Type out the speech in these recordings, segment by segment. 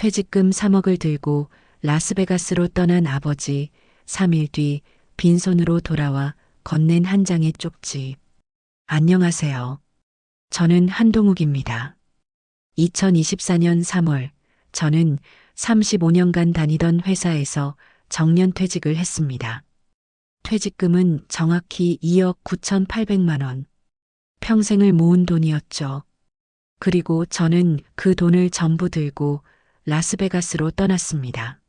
퇴직금 3억을 들고 라스베가스로 떠난 아버지, 3일 뒤 빈손으로 돌아와 건넨 한 장의 쪽지. 안녕하세요. 저는 한동욱입니다. 2024년 3월, 저는 35년간 다니던 회사에서 정년퇴직을 했습니다. 퇴직금은 정확히 2억 9,800만 원. 평생을 모은 돈이었죠. 그리고 저는 그 돈을 전부 들고 라스베가스로 떠났습니다.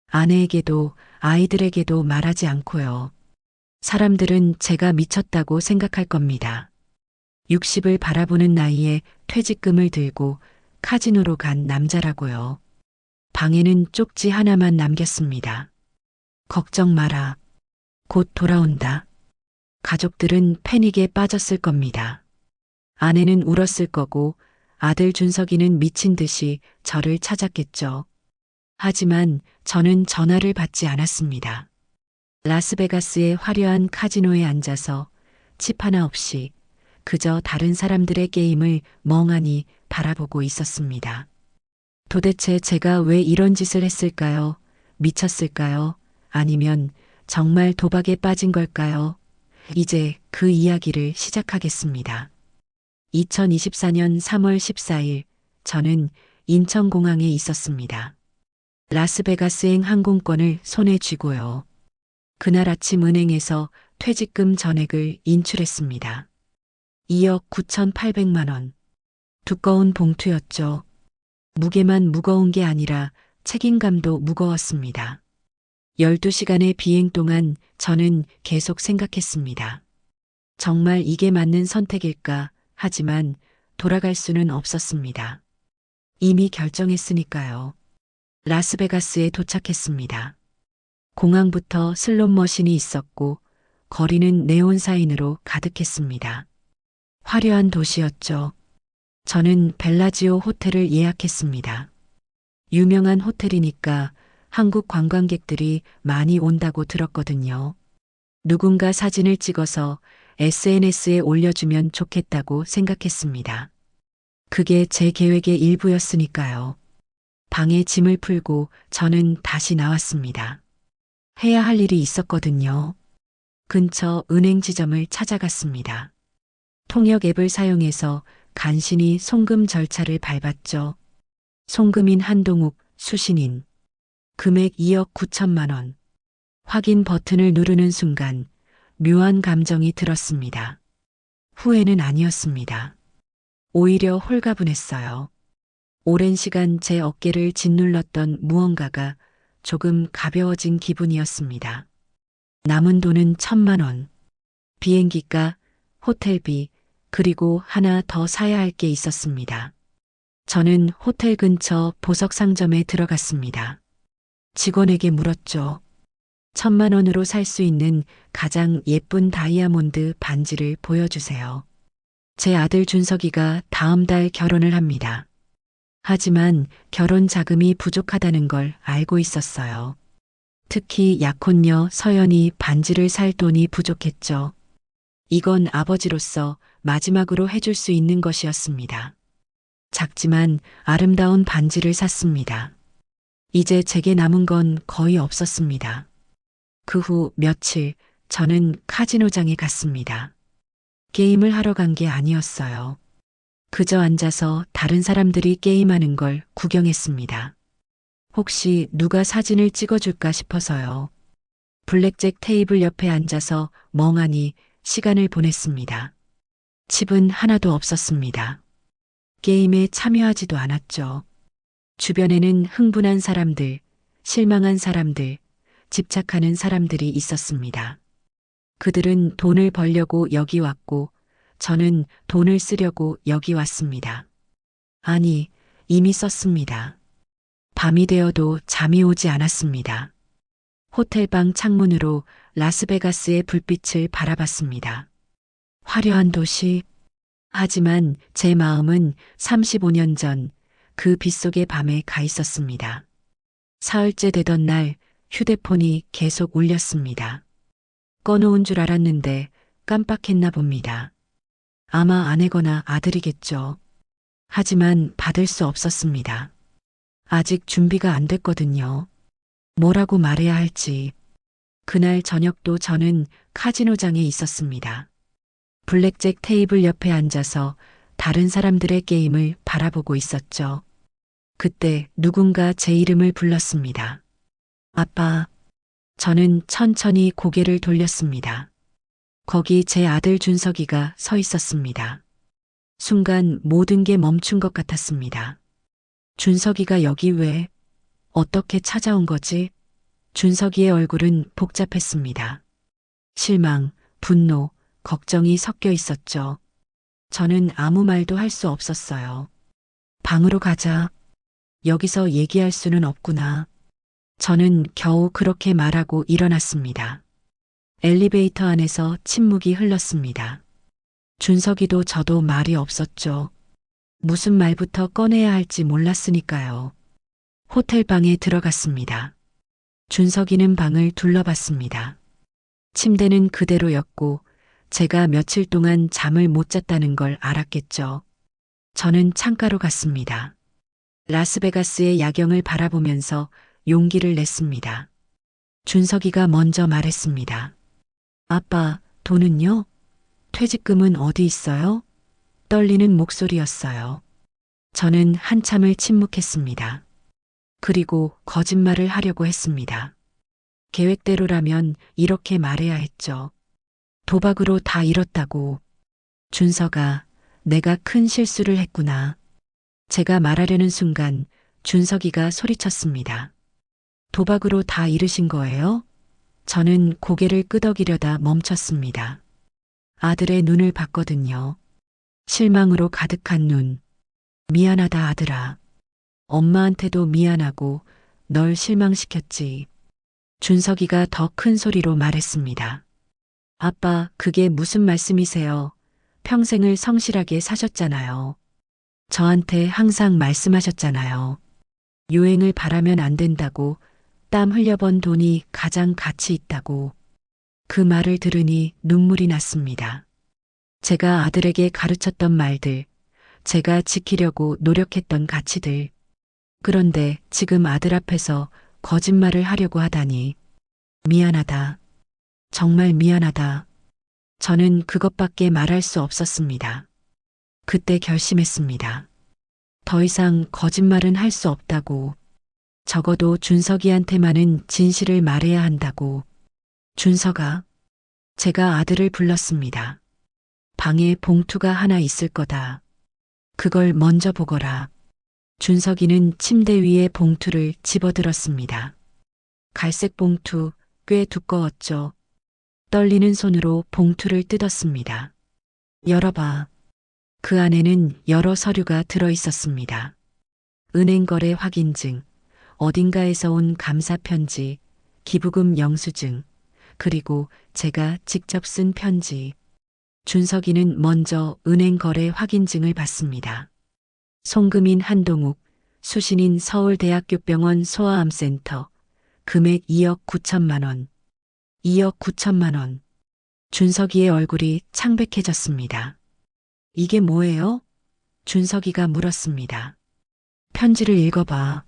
아내에게도 아이들에게도 말하지 않고요. 사람들은 제가 미쳤다고 생각할 겁니다. 60을 바라보는 나이에 퇴직금을 들고 카지노로 간 남자라고요. 방에는 쪽지 하나만 남겼습니다. 걱정 마라. 곧 돌아온다. 가족들은 패닉에 빠졌을 겁니다. 아내는 울었을 거고 아들 준석이는 미친 듯이 저를 찾았겠죠. 하지만 저는 전화를 받지 않았습니다. 라스베가스의 화려한 카지노에 앉아서 칩 하나 없이 그저 다른 사람들의 게임을 멍하니 바라보고 있었습니다. 도대체 제가 왜 이런 짓을 했을까요? 미쳤을까요? 아니면 정말 도박에 빠진 걸까요? 이제 그 이야기를 시작하겠습니다. 2024년 3월 14일, 저는 인천공항에 있었습니다. 라스베가스행 항공권을 손에 쥐고요. 그날 아침 은행에서 퇴직금 전액을 인출했습니다. 2억 9,800만 원. 두꺼운 봉투였죠. 무게만 무거운 게 아니라 책임감도 무거웠습니다. 12시간의 비행 동안 저는 계속 생각했습니다. 정말 이게 맞는 선택일까? 하지만 돌아갈 수는 없었습니다. 이미 결정했으니까요. 라스베가스에 도착했습니다. 공항부터 슬롯 머신이 있었고 거리는 네온 사인으로 가득했습니다. 화려한 도시였죠. 저는 벨라지오 호텔을 예약했습니다. 유명한 호텔이니까 한국 관광객들이 많이 온다고 들었거든요. 누군가 사진을 찍어서 SNS에 올려주면 좋겠다고 생각했습니다. 그게 제 계획의 일부였으니까요. 방에 짐을 풀고 저는 다시 나왔습니다. 해야 할 일이 있었거든요. 근처 은행 지점을 찾아갔습니다. 통역 앱을 사용해서 간신히 송금 절차를 밟았죠. 송금인 한동욱, 수신인. 금액 2억 9천만 원. 확인 버튼을 누르는 순간 묘한 감정이 들었습니다. 후회는 아니었습니다. 오히려 홀가분했어요. 오랜 시간 제 어깨를 짓눌렀던 무언가가 조금 가벼워진 기분이었습니다. 남은 돈은 1,000만 원. 비행기가, 호텔비, 그리고 하나 더 사야 할 게 있었습니다. 저는 호텔 근처 보석 상점에 들어갔습니다. 직원에게 물었죠. 1,000만 원으로 살 수 있는 가장 예쁜 다이아몬드 반지를 보여주세요. 제 아들 준석이가 다음 달 결혼을 합니다. 하지만 결혼 자금이 부족하다는 걸 알고 있었어요. 특히 약혼녀 서연이 반지를 살 돈이 부족했죠. 이건 아버지로서 마지막으로 해줄 수 있는 것이었습니다. 작지만 아름다운 반지를 샀습니다. 이제 제게 남은 건 거의 없었습니다. 그 후 며칠 저는 카지노장에 갔습니다. 게임을 하러 간 게 아니었어요. 그저 앉아서 다른 사람들이 게임하는 걸 구경했습니다. 혹시 누가 사진을 찍어줄까 싶어서요. 블랙잭 테이블 옆에 앉아서 멍하니 시간을 보냈습니다. 칩은 하나도 없었습니다. 게임에 참여하지도 않았죠. 주변에는 흥분한 사람들, 실망한 사람들, 집착하는 사람들이 있었습니다. 그들은 돈을 벌려고 여기 왔고 저는 돈을 쓰려고 여기 왔습니다. 아니, 이미 썼습니다. 밤이 되어도 잠이 오지 않았습니다. 호텔방 창문으로 라스베가스의 불빛을 바라봤습니다. 화려한 도시. 하지만 제 마음은 35년 전 그 빗속의 밤에 가 있었습니다. 사흘째 되던 날 휴대폰이 계속 울렸습니다. 꺼놓은 줄 알았는데 깜빡했나 봅니다. 아마 아내거나 아들이겠죠. 하지만 받을 수 없었습니다. 아직 준비가 안 됐거든요. 뭐라고 말해야 할지. 그날 저녁도 저는 카지노장에 있었습니다. 블랙잭 테이블 옆에 앉아서 다른 사람들의 게임을 바라보고 있었죠. 그때 누군가 제 이름을 불렀습니다. 아빠. 저는 천천히 고개를 돌렸습니다. 거기 제 아들 준석이가 서 있었습니다. 순간 모든 게 멈춘 것 같았습니다. 준석이가 여기 왜, 어떻게 찾아온 거지? 준석이의 얼굴은 복잡했습니다. 실망, 분노, 걱정이 섞여 있었죠. 저는 아무 말도 할 수 없었어요. 방으로 가자. 여기서 얘기할 수는 없구나. 저는 겨우 그렇게 말하고 일어났습니다. 엘리베이터 안에서 침묵이 흘렀습니다. 준석이도 저도 말이 없었죠. 무슨 말부터 꺼내야 할지 몰랐으니까요. 호텔 방에 들어갔습니다. 준석이는 방을 둘러봤습니다. 침대는 그대로였고 제가 며칠 동안 잠을 못 잤다는 걸 알았겠죠. 저는 창가로 갔습니다. 라스베가스의 야경을 바라보면서 용기를 냈습니다. 준석이가 먼저 말했습니다. 아빠, 돈은요? 퇴직금은 어디 있어요? 떨리는 목소리였어요. 저는 한참을 침묵했습니다. 그리고 거짓말을 하려고 했습니다. 계획대로라면 이렇게 말해야 했죠. 도박으로 다 잃었다고. 준석아, 내가 큰 실수를 했구나. 제가 말하려는 순간 준석이가 소리쳤습니다. 도박으로 다 잃으신 거예요? 저는 고개를 끄덕이려다 멈췄습니다. 아들의 눈을 봤거든요. 실망으로 가득한 눈. 미안하다 아들아. 엄마한테도 미안하고 널 실망시켰지. 준석이가 더 큰 소리로 말했습니다. 아빠, 그게 무슨 말씀이세요? 평생을 성실하게 사셨잖아요. 저한테 항상 말씀하셨잖아요. 유행을 바라면 안 된다고, 땀 흘려번 돈이 가장 가치 있다고. 그 말을 들으니 눈물이 났습니다. 제가 아들에게 가르쳤던 말들, 제가 지키려고 노력했던 가치들. 그런데 지금 아들 앞에서 거짓말을 하려고 하다니. 미안하다. 정말 미안하다. 저는 그것밖에 말할 수 없었습니다. 그때 결심했습니다. 더 이상 거짓말은 할 수 없다고. 적어도 준석이한테만은 진실을 말해야 한다고. 준석아. 제가 아들을 불렀습니다. 방에 봉투가 하나 있을 거다. 그걸 먼저 보거라. 준석이는 침대 위에 봉투를 집어들었습니다. 갈색 봉투, 꽤 두꺼웠죠. 떨리는 손으로 봉투를 뜯었습니다. 열어봐. 그 안에는 여러 서류가 들어 있었습니다. 은행 거래 확인증, 어딘가에서 온 감사 편지, 기부금 영수증, 그리고 제가 직접 쓴 편지. 준석이는 먼저 은행 거래 확인증을 받습니다. 송금인 한동욱, 수신인 서울대학교병원 소아암센터, 금액 2억 9천만 원. 2억 9천만 원. 준석이의 얼굴이 창백해졌습니다. 이게 뭐예요? 준석이가 물었습니다. 편지를 읽어봐.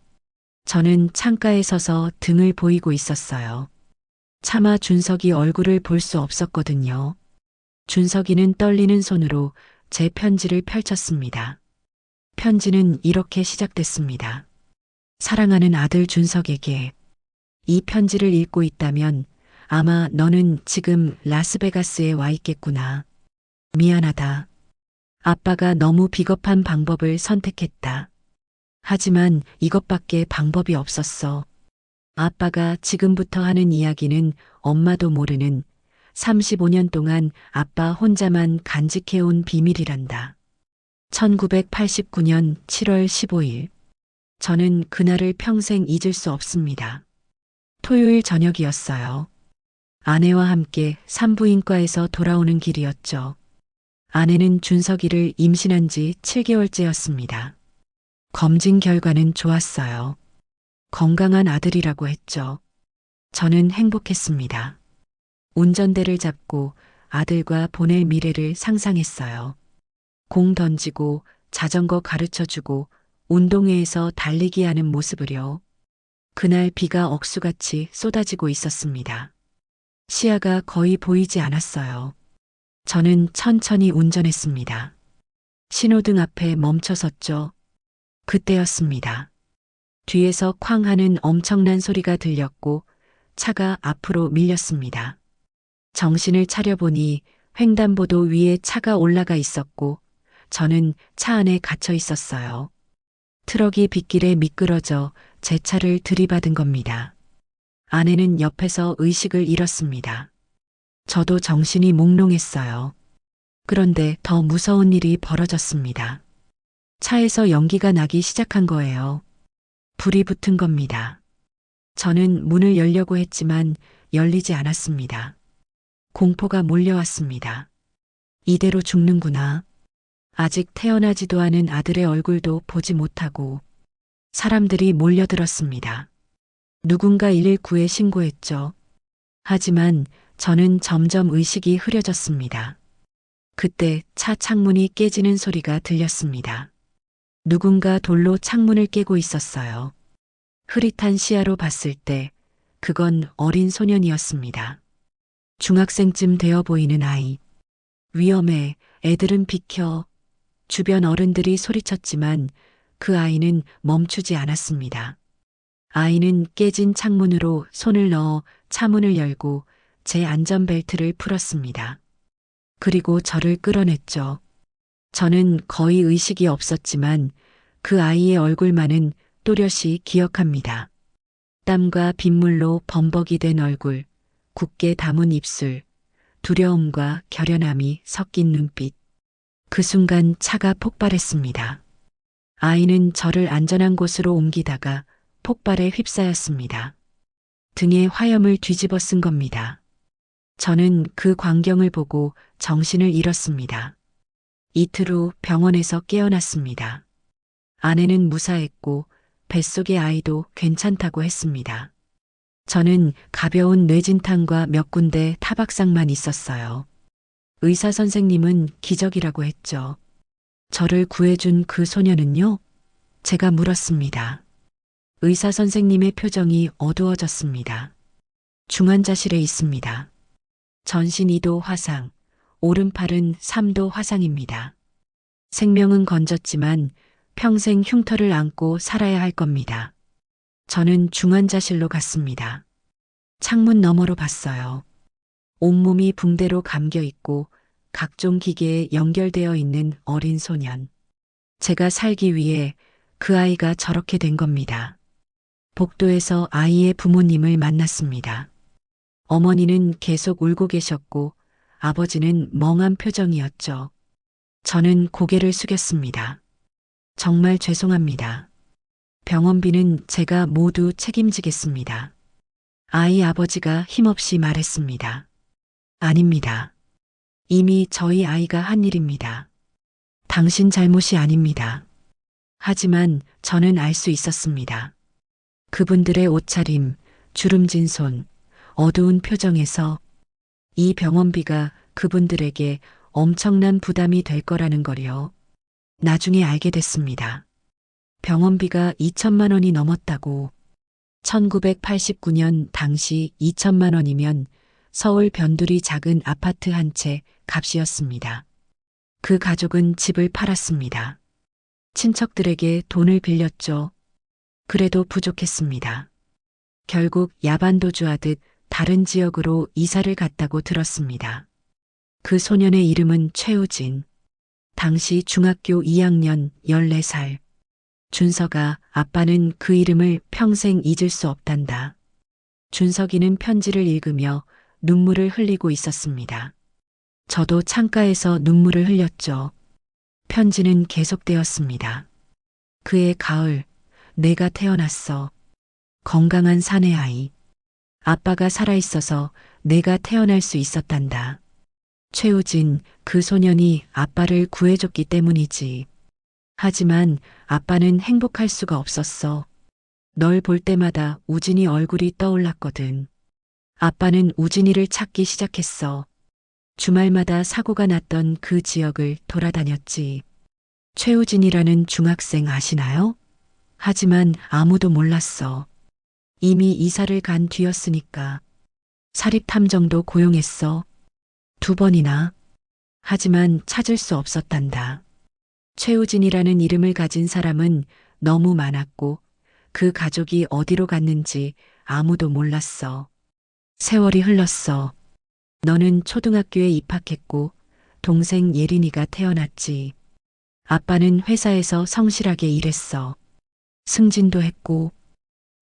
저는 창가에 서서 등을 보이고 있었어요. 차마 준석이 얼굴을 볼 수 없었거든요. 준석이는 떨리는 손으로 제 편지를 펼쳤습니다. 편지는 이렇게 시작됐습니다. 사랑하는 아들 준석에게. 이 편지를 읽고 있다면 아마 너는 지금 라스베가스에 와 있겠구나. 미안하다. 아빠가 너무 비겁한 방법을 선택했다. 하지만 이것밖에 방법이 없었어. 아빠가 지금부터 하는 이야기는 엄마도 모르는 35년 동안 아빠 혼자만 간직해온 비밀이란다. 1989년 7월 15일. 저는 그날을 평생 잊을 수 없습니다. 토요일 저녁이었어요. 아내와 함께 산부인과에서 돌아오는 길이었죠. 아내는 준석이를 임신한 지 7개월째였습니다. 검진 결과는 좋았어요. 건강한 아들이라고 했죠. 저는 행복했습니다. 운전대를 잡고 아들과 보낼 미래를 상상했어요. 공 던지고 자전거 가르쳐주고 운동회에서 달리기 하는 모습을요. 그날 비가 억수같이 쏟아지고 있었습니다. 시야가 거의 보이지 않았어요. 저는 천천히 운전했습니다. 신호등 앞에 멈춰섰죠. 그때였습니다. 뒤에서 쾅 하는 엄청난 소리가 들렸고 차가 앞으로 밀렸습니다. 정신을 차려보니 횡단보도 위에 차가 올라가 있었고 저는 차 안에 갇혀 있었어요. 트럭이 빗길에 미끄러져 제 차를 들이받은 겁니다. 아내는 옆에서 의식을 잃었습니다. 저도 정신이 몽롱했어요. 그런데 더 무서운 일이 벌어졌습니다. 차에서 연기가 나기 시작한 거예요. 불이 붙은 겁니다. 저는 문을 열려고 했지만 열리지 않았습니다. 공포가 몰려왔습니다. 이대로 죽는구나. 아직 태어나지도 않은 아들의 얼굴도 보지 못하고 사람들이 몰려들었습니다. 누군가 119에 신고했죠. 하지만 저는 점점 의식이 흐려졌습니다. 그때 차 창문이 깨지는 소리가 들렸습니다. 누군가 돌로 창문을 깨고 있었어요. 흐릿한 시야로 봤을 때 그건 어린 소년이었습니다. 중학생쯤 되어 보이는 아이. 위험해, 애들은 비켜. 주변 어른들이 소리쳤지만 그 아이는 멈추지 않았습니다. 아이는 깨진 창문으로 손을 넣어 차문을 열고 제 안전벨트를 풀었습니다. 그리고 저를 끌어냈죠. 저는 거의 의식이 없었지만 그 아이의 얼굴만은 또렷이 기억합니다. 땀과 빗물로 범벅이 된 얼굴, 굳게 담은 입술, 두려움과 결연함이 섞인 눈빛. 그 순간 차가 폭발했습니다. 아이는 저를 안전한 곳으로 옮기다가 폭발에 휩싸였습니다. 등에 화염을 뒤집어 쓴 겁니다. 저는 그 광경을 보고 정신을 잃었습니다. 이틀 후 병원에서 깨어났습니다. 아내는 무사했고 뱃속의 아이도 괜찮다고 했습니다. 저는 가벼운 뇌진탕과 몇 군데 타박상만 있었어요. 의사 선생님은 기적이라고 했죠. 저를 구해준 그 소녀는요? 제가 물었습니다. 의사 선생님의 표정이 어두워졌습니다. 중환자실에 있습니다. 전신 2도 화상, 오른팔은 3도 화상입니다. 생명은 건졌지만 평생 흉터를 안고 살아야 할 겁니다. 저는 중환자실로 갔습니다. 창문 너머로 봤어요. 온몸이 붕대로 감겨 있고 각종 기계에 연결되어 있는 어린 소년. 제가 살기 위해 그 아이가 저렇게 된 겁니다. 복도에서 아이의 부모님을 만났습니다. 어머니는 계속 울고 계셨고 아버지는 멍한 표정이었죠. 저는 고개를 숙였습니다. 정말 죄송합니다. 병원비는 제가 모두 책임지겠습니다. 아이 아버지가 힘없이 말했습니다. 아닙니다. 이미 저희 아이가 한 일입니다. 당신 잘못이 아닙니다. 하지만 저는 알 수 있었습니다. 그분들의 옷차림, 주름진 손, 어두운 표정에서 이 병원비가 그분들에게 엄청난 부담이 될 거라는 걸요. 나중에 알게 됐습니다. 병원비가 2천만 원이 넘었다고. 1989년 당시 2천만 원이면 서울 변두리 작은 아파트 한 채 값이었습니다. 그 가족은 집을 팔았습니다. 친척들에게 돈을 빌렸죠. 그래도 부족했습니다. 결국 야반도주하듯 다른 지역으로 이사를 갔다고 들었습니다. 그 소년의 이름은 최우진. 당시 중학교 2학년 14살. 준석아, 아빠는 그 이름을 평생 잊을 수 없단다. 준석이는 편지를 읽으며 눈물을 흘리고 있었습니다. 저도 창가에서 눈물을 흘렸죠. 편지는 계속되었습니다. 그의 가을, 내가 태어났어. 건강한 사내 아이. 아빠가 살아있어서 내가 태어날 수 있었단다. 최우진, 그 소년이 아빠를 구해줬기 때문이지. 하지만 아빠는 행복할 수가 없었어. 널 볼 때마다 우진이 얼굴이 떠올랐거든. 아빠는 우진이를 찾기 시작했어. 주말마다 사고가 났던 그 지역을 돌아다녔지. 최우진이라는 중학생 아시나요? 하지만 아무도 몰랐어. 이미 이사를 간 뒤였으니까. 사립탐정도 고용했어. 2번이나. 하지만 찾을 수 없었단다. 최우진이라는 이름을 가진 사람은 너무 많았고 그 가족이 어디로 갔는지 아무도 몰랐어. 세월이 흘렀어. 너는 초등학교에 입학했고 동생 예린이가 태어났지. 아빠는 회사에서 성실하게 일했어. 승진도 했고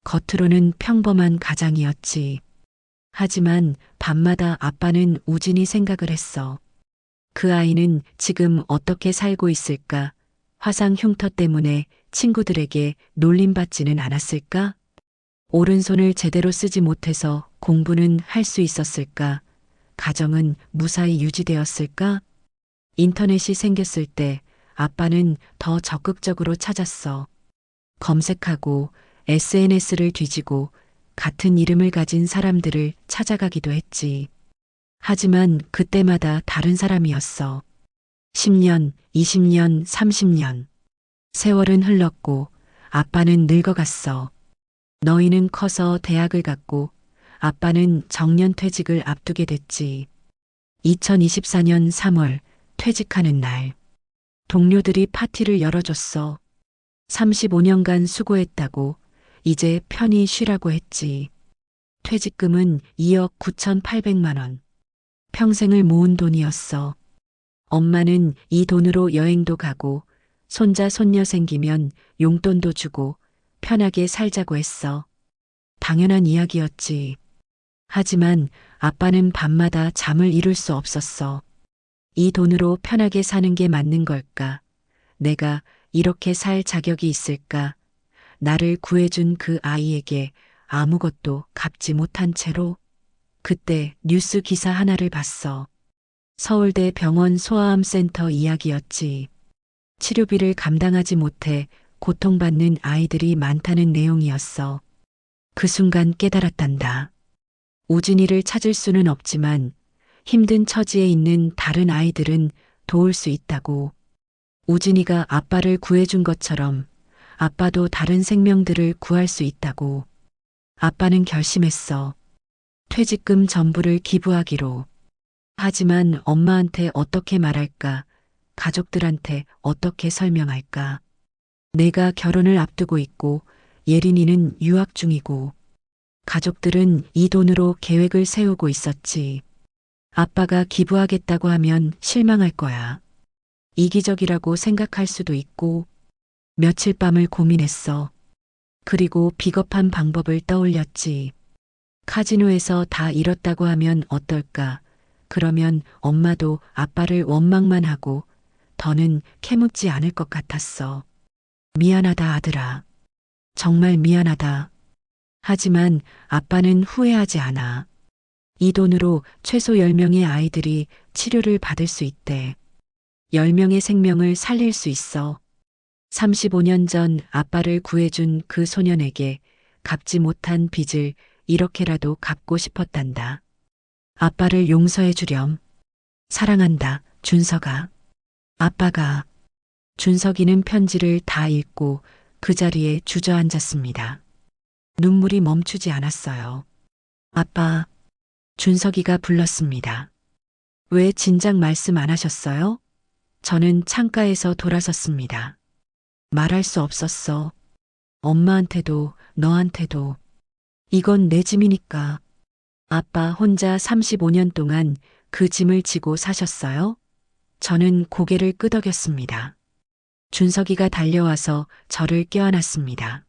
겉으로는 평범한 가장이었지. 하지만 밤마다 아빠는 우진이 생각을 했어. 그 아이는 지금 어떻게 살고 있을까? 화상 흉터 때문에 친구들에게 놀림받지는 않았을까? 오른손을 제대로 쓰지 못해서 공부는 할 수 있었을까? 가정은 무사히 유지되었을까? 인터넷이 생겼을 때 아빠는 더 적극적으로 찾았어. 검색하고 SNS를 뒤지고 같은 이름을 가진 사람들을 찾아가기도 했지. 하지만 그때마다 다른 사람이었어. 10년, 20년, 30년. 세월은 흘렀고 아빠는 늙어갔어. 너희는 커서 대학을 갔고 아빠는 정년퇴직을 앞두게 됐지. 2024년 3월 퇴직하는 날. 동료들이 파티를 열어줬어. 35년간 수고했다고 이제 편히 쉬라고 했지. 퇴직금은 2억 9,800만 원. 평생을 모은 돈이었어. 엄마는 이 돈으로 여행도 가고 손자 손녀 생기면 용돈도 주고 편하게 살자고 했어. 당연한 이야기였지. 하지만 아빠는 밤마다 잠을 이룰 수 없었어. 이 돈으로 편하게 사는 게 맞는 걸까? 내가 이렇게 살 자격이 있을까? 나를 구해준 그 아이에게 아무것도 갚지 못한 채로. 그때 뉴스 기사 하나를 봤어. 서울대 병원 소아암 센터 이야기였지. 치료비를 감당하지 못해 고통받는 아이들이 많다는 내용이었어. 그 순간 깨달았단다. 우진이를 찾을 수는 없지만 힘든 처지에 있는 다른 아이들은 도울 수 있다고. 우진이가 아빠를 구해준 것처럼 아빠도 다른 생명들을 구할 수 있다고. 아빠는 결심했어. 퇴직금 전부를 기부하기로. 하지만 엄마한테 어떻게 말할까? 가족들한테 어떻게 설명할까? 내가 결혼을 앞두고 있고 예린이는 유학 중이고 가족들은 이 돈으로 계획을 세우고 있었지. 아빠가 기부하겠다고 하면 실망할 거야. 이기적이라고 생각할 수도 있고 며칠 밤을 고민했어. 그리고 비겁한 방법을 떠올렸지. 카지노에서 다 잃었다고 하면 어떨까? 그러면 엄마도 아빠를 원망만 하고 더는 캐묻지 않을 것 같았어. 미안하다 아들아. 정말 미안하다. 하지만 아빠는 후회하지 않아. 이 돈으로 최소 10명의 아이들이 치료를 받을 수 있대. 10명의 생명을 살릴 수 있어. 35년 전 아빠를 구해준 그 소년에게 갚지 못한 빚을 이렇게라도 갚고 싶었단다. 아빠를 용서해 주렴. 사랑한다, 준석아. 아빠가. 준석이는 편지를 다 읽고 그 자리에 주저앉았습니다. 눈물이 멈추지 않았어요. 아빠, 준석이가 불렀습니다. 왜 진작 말씀 안 하셨어요? 저는 창가에서 돌아섰습니다. 말할 수 없었어. 엄마한테도 너한테도. 이건 내 짐이니까. 아빠 혼자 35년 동안 그 짐을 지고 사셨어요? 저는 고개를 끄덕였습니다. 준석이가 달려와서 저를 껴안았습니다.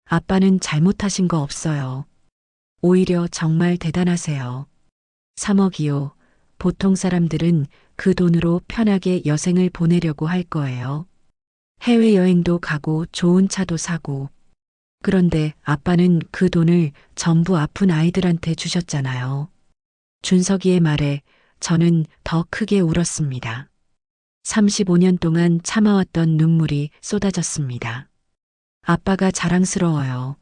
아빠는 잘못하신 거 없어요. 오히려 정말 대단하세요. 3억이요. 보통 사람들은 그 돈으로 편하게 여생을 보내려고 할 거예요. 해외여행도 가고 좋은 차도 사고. 그런데 아빠는 그 돈을 전부 아픈 아이들한테 주셨잖아요. 준석이의 말에 저는 더 크게 울었습니다. 35년 동안 참아왔던 눈물이 쏟아졌습니다. 아빠가 자랑스러워요.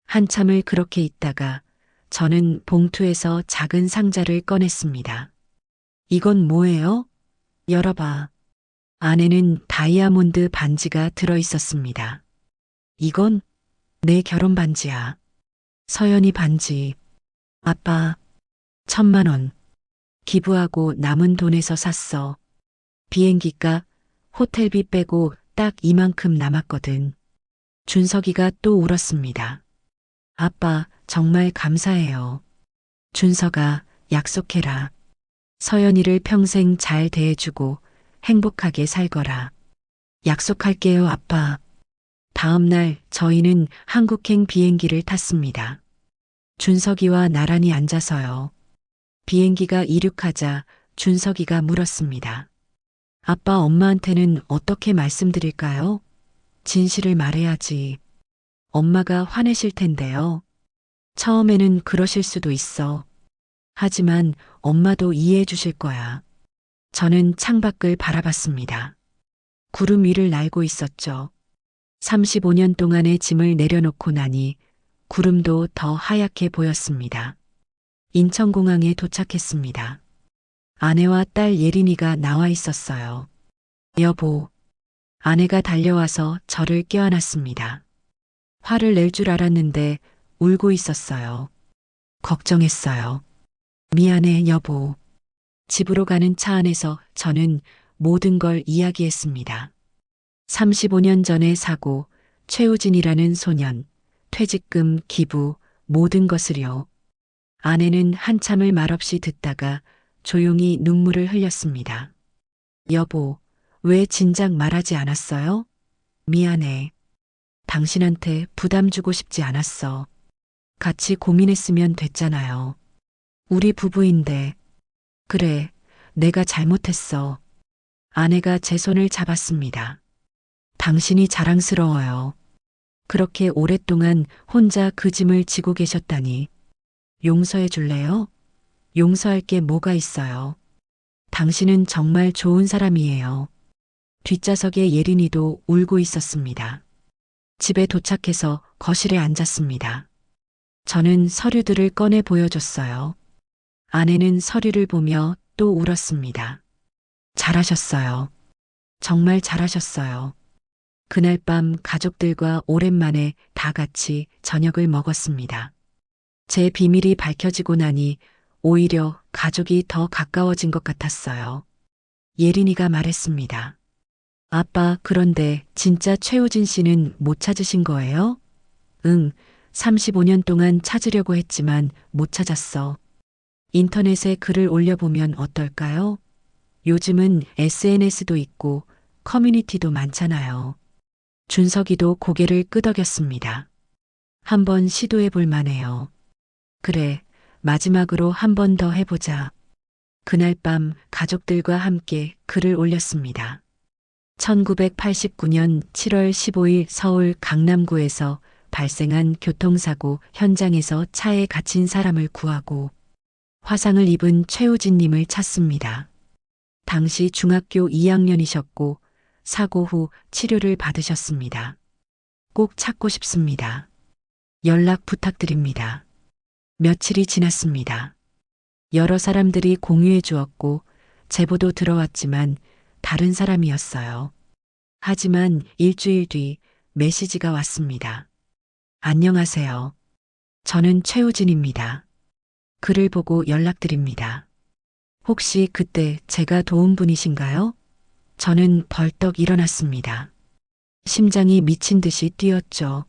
한참을 그렇게 있다가 저는 봉투에서 작은 상자를 꺼냈습니다. 이건 뭐예요? 열어봐. 안에는 다이아몬드 반지가 들어 있었습니다. 이건 내 결혼 반지야. 서연이 반지. 아빠, 1,000만 원. 기부하고 남은 돈에서 샀어. 비행기값, 호텔비 빼고 딱 이만큼 남았거든. 준석이가 또 울었습니다. 아빠, 정말 감사해요. 준석아, 약속해라. 서연이를 평생 잘 대해주고 행복하게 살거라. 약속할게요, 아빠. 다음 날 저희는 한국행 비행기를 탔습니다. 준석이와 나란히 앉아서요. 비행기가 이륙하자 준석이가 물었습니다. 아빠, 엄마한테는 어떻게 말씀드릴까요? 진실을 말해야지. 엄마가 화내실 텐데요. 처음에는 그러실 수도 있어. 하지만 엄마도 이해해 주실 거야. 저는 창밖을 바라봤습니다. 구름 위를 날고 있었죠. 35년 동안의 짐을 내려놓고 나니 구름도 더 하얗게 보였습니다. 인천공항에 도착했습니다. 아내와 딸 예린이가 나와 있었어요. 여보, 아내가 달려와서 저를 껴안았습니다. 화를 낼 줄 알았는데 울고 있었어요. 걱정했어요. 미안해, 여보. 집으로 가는 차 안에서 저는 모든 걸 이야기했습니다. 35년 전의 사고, 최우진이라는 소년, 퇴직금, 기부, 모든 것을요. 아내는 한참을 말없이 듣다가 조용히 눈물을 흘렸습니다. 여보, 왜 진작 말하지 않았어요? 미안해. 당신한테 부담 주고 싶지 않았어. 같이 고민했으면 됐잖아요. 우리 부부인데. 그래, 내가 잘못했어. 아내가 제 손을 잡았습니다. 당신이 자랑스러워요. 그렇게 오랫동안 혼자 그 짐을 지고 계셨다니. 용서해 줄래요? 용서할 게 뭐가 있어요. 당신은 정말 좋은 사람이에요. 뒷좌석에 예린이도 울고 있었습니다. 집에 도착해서 거실에 앉았습니다. 저는 서류들을 꺼내 보여줬어요. 아내는 서류를 보며 또 울었습니다. 잘하셨어요. 정말 잘하셨어요. 그날 밤 가족들과 오랜만에 다 같이 저녁을 먹었습니다. 제 비밀이 밝혀지고 나니 오히려 가족이 더 가까워진 것 같았어요. 예린이가 말했습니다. 아빠, 그런데 진짜 최우진 씨는 못 찾으신 거예요? 응, 35년 동안 찾으려고 했지만 못 찾았어. 인터넷에 글을 올려보면 어떨까요? 요즘은 SNS도 있고 커뮤니티도 많잖아요. 준석이도 고개를 끄덕였습니다. 한번 시도해 볼 만해요. 그래, 마지막으로 한 번 더 해보자. 그날 밤 가족들과 함께 글을 올렸습니다. 1989년 7월 15일 서울 강남구에서 발생한 교통사고 현장에서 차에 갇힌 사람을 구하고 화상을 입은 최우진님을 찾습니다. 당시 중학교 2학년이셨고 사고 후 치료를 받으셨습니다. 꼭 찾고 싶습니다. 연락 부탁드립니다. 며칠이 지났습니다. 여러 사람들이 공유해 주었고 제보도 들어왔지만 다른 사람이었어요. 하지만 일주일 뒤 메시지가 왔습니다. 안녕하세요. 저는 최우진입니다. 글을 보고 연락드립니다. 혹시 그때 제가 도운 분이신가요? 저는 벌떡 일어났습니다. 심장이 미친 듯이 뛰었죠.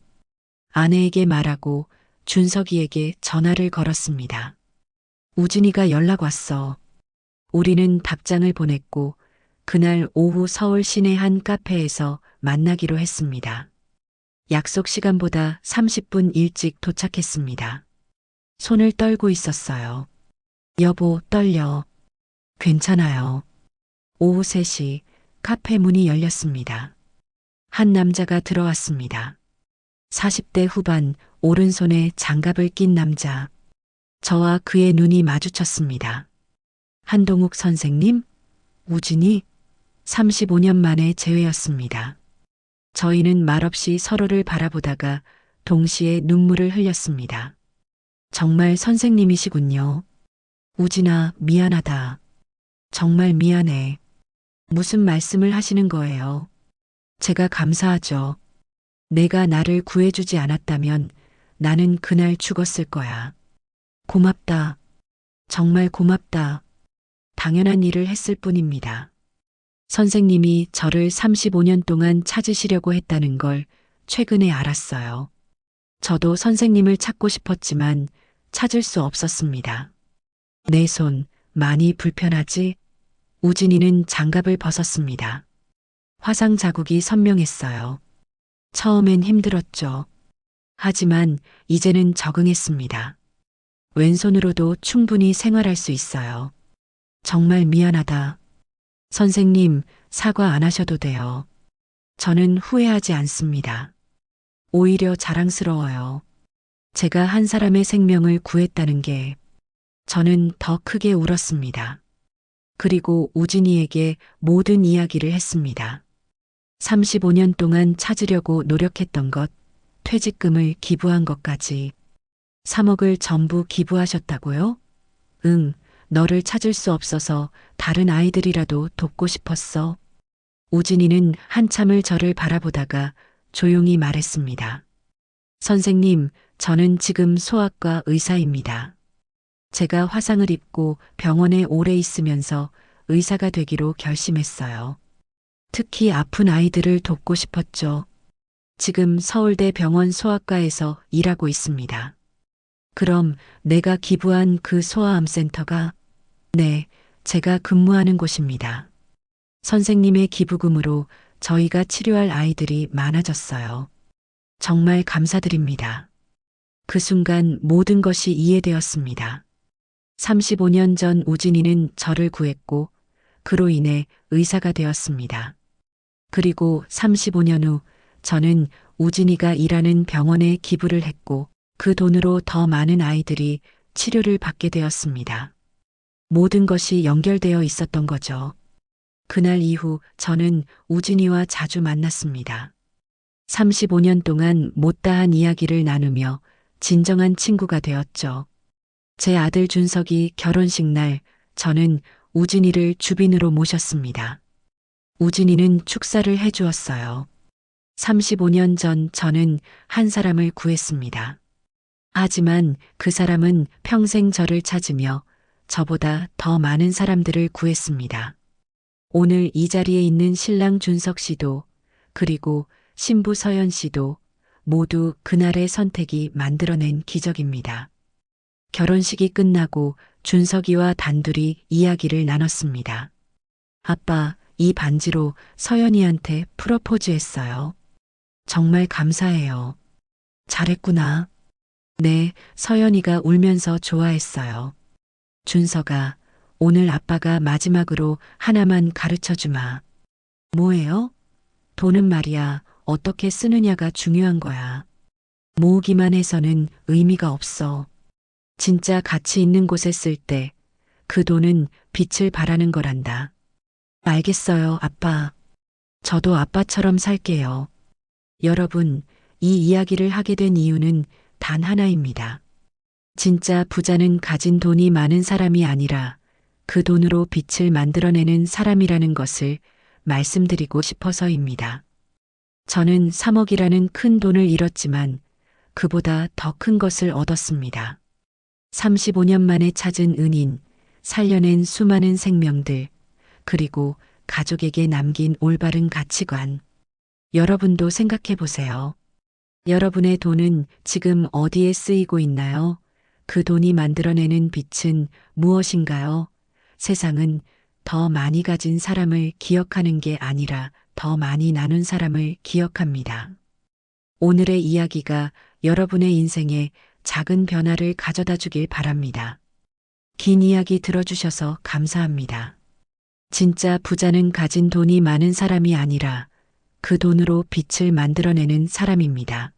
아내에게 말하고 준석이에게 전화를 걸었습니다. 우진이가 연락 왔어. 우리는 답장을 보냈고 그날 오후 서울 시내 한 카페에서 만나기로 했습니다. 약속 시간보다 30분 일찍 도착했습니다. 손을 떨고 있었어요. 여보, 떨려. 괜찮아요. 오후 3시 카페 문이 열렸습니다. 한 남자가 들어왔습니다. 40대 후반, 오른손에 장갑을 낀 남자. 저와 그의 눈이 마주쳤습니다. 한동욱 선생님? 우진이? 35년 만에 재회였습니다. 저희는 말없이 서로를 바라보다가 동시에 눈물을 흘렸습니다. 정말 선생님이시군요. 우진아, 미안하다. 정말 미안해. 무슨 말씀을 하시는 거예요? 제가 감사하죠. 내가 나를 구해주지 않았다면 나는 그날 죽었을 거야. 고맙다. 정말 고맙다. 당연한 일을 했을 뿐입니다. 선생님이 저를 35년 동안 찾으시려고 했다는 걸 최근에 알았어요. 저도 선생님을 찾고 싶었지만 찾을 수 없었습니다. 내 손 많이 불편하지? 우진이는 장갑을 벗었습니다. 화상 자국이 선명했어요. 처음엔 힘들었죠. 하지만 이제는 적응했습니다. 왼손으로도 충분히 생활할 수 있어요. 정말 미안하다. 선생님, 사과 안 하셔도 돼요. 저는 후회하지 않습니다. 오히려 자랑스러워요. 제가 한 사람의 생명을 구했다는 게 저는 더 크게 울었습니다. 그리고 우진이에게 모든 이야기를 했습니다. 35년 동안 찾으려고 노력했던 것, 퇴직금을 기부한 것까지 3억을 전부 기부하셨다고요? 응, 너를 찾을 수 없어서 다른 아이들이라도 돕고 싶었어. 우진이는 한참을 저를 바라보다가 조용히 말했습니다. 선생님, 저는 지금 소아과 의사입니다. 제가 화상을 입고 병원에 오래 있으면서 의사가 되기로 결심했어요. 특히 아픈 아이들을 돕고 싶었죠. 지금 서울대 병원 소아과에서 일하고 있습니다. 그럼 내가 기부한 그 소아암센터가 네, 제가 근무하는 곳입니다. 선생님의 기부금으로 저희가 치료할 아이들이 많아졌어요. 정말 감사드립니다. 그 순간 모든 것이 이해되었습니다. 35년 전 우진이는 저를 구했고 그로 인해 의사가 되었습니다. 그리고 35년 후 저는 우진이가 일하는 병원에 기부를 했고 그 돈으로 더 많은 아이들이 치료를 받게 되었습니다. 모든 것이 연결되어 있었던 거죠. 그날 이후 저는 우진이와 자주 만났습니다. 35년 동안 못다한 이야기를 나누며 진정한 친구가 되었죠. 제 아들 준석이 결혼식 날 저는 우진이를 주빈으로 모셨습니다. 우진이는 축사를 해주었어요. 35년 전 저는 한 사람을 구했습니다. 하지만 그 사람은 평생 저를 찾으며 저보다 더 많은 사람들을 구했습니다. 오늘 이 자리에 있는 신랑 준석 씨도 그리고 신부 서연 씨도 모두 그날의 선택이 만들어낸 기적입니다. 결혼식이 끝나고 준석이와 단둘이 이야기를 나눴습니다. 아빠, 이 반지로 서연이한테 프러포즈 했어요. 정말 감사해요. 잘했구나. 네, 서연이가 울면서 좋아했어요. 준석아, 오늘 아빠가 마지막으로 하나만 가르쳐 주마. 뭐예요? 돈은 말이야, 어떻게 쓰느냐가 중요한 거야. 모으기만 해서는 의미가 없어. 진짜 가치 있는 곳에 쓸 때 그 돈은 빛을 발하는 거란다. 알겠어요, 아빠. 저도 아빠처럼 살게요. 여러분, 이 이야기를 하게 된 이유는 단 하나입니다. 진짜 부자는 가진 돈이 많은 사람이 아니라 그 돈으로 빛을 만들어내는 사람이라는 것을 말씀드리고 싶어서입니다. 저는 3억이라는 큰 돈을 잃었지만 그보다 더 큰 것을 얻었습니다. 35년 만에 찾은 은인, 살려낸 수많은 생명들, 그리고 가족에게 남긴 올바른 가치관. 여러분도 생각해 보세요. 여러분의 돈은 지금 어디에 쓰이고 있나요? 그 돈이 만들어내는 빛은 무엇인가요? 세상은 더 많이 가진 사람을 기억하는 게 아니라 더 많이 나눈 사람을 기억합니다. 오늘의 이야기가 여러분의 인생에 작은 변화를 가져다 주길 바랍니다. 긴 이야기 들어주셔서 감사합니다. 진짜 부자는 가진 돈이 많은 사람이 아니라 그 돈으로 빛을 만들어내는 사람입니다.